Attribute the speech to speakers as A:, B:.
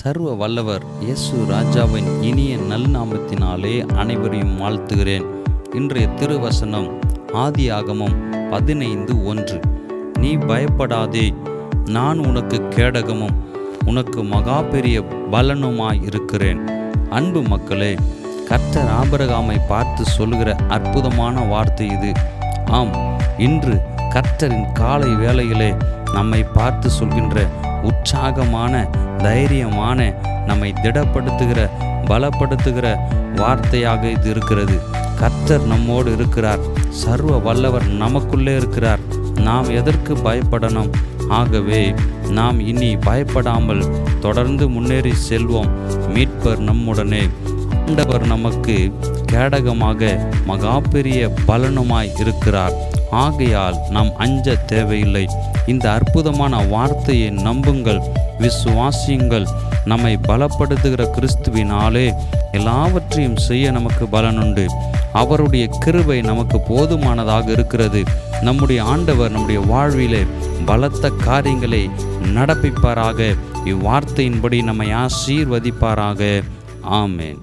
A: சர்வ வல்லவர் இயேசு ராஜாவின் இனிய நல்நாமத்தினாலே அனைவரையும் வாழ்த்துகிறேன். இன்றைய திருவசனம் ஆதியாகமம் 15:1. நீ பயப்படாதே, நான் உனக்கு கேடகமும் உனக்கு மகா பெரிய பலனுமாய் இருக்கிறேன். அன்பு மக்களே, கர்த்தர் ஆபிரகாமை பார்த்து சொல்லுகிற அற்புதமான வார்த்தை இது. ஆம், இன்று கர்த்தரின் காலை வேளையிலே நம்மை பார்த்து சொல்கின்ற உற்சாகமான, தைரியமான, நம்மை திடப்படுத்துகிற, பலப்படுத்துகிற வார்த்தையாக இது இருக்கிறது. கர்த்தர் நம்மோடு இருக்கிறார். சர்வ வல்லவர் நமக்குள்ளே இருக்கிறார். நாம் எதற்கு பயப்படணும்? ஆகவே நாம் இனி பயப்படாமல் தொடர்ந்து முன்னேறி செல்வோம். மீட்பர் நம்முடனே. ஆண்டவர் நமக்கு கேடகமாக மகா பெரிய பலனுமாய் இருக்கிறார். ஆகையால் நாம் அஞ்ச தேவையில்லை. இந்த அற்புதமான வார்த்தையை நம்புங்கள், விசுவாசியுங்கள். நம்மை பலப்படுத்துகிற கிறிஸ்துவினாலே எல்லாவற்றையும் செய்ய நமக்கு பலனுண்டு. அவருடைய கிருபை நமக்கு போதுமானதாக இருக்கிறது. நம்முடைய ஆண்டவர் நம்முடைய வாழ்விலே பலத்த காரியங்களை நடப்பிப்பாராக. இவ்வார்த்தையின்படி நம்மை ஆசீர்வதிப்பாராக. ஆமென்.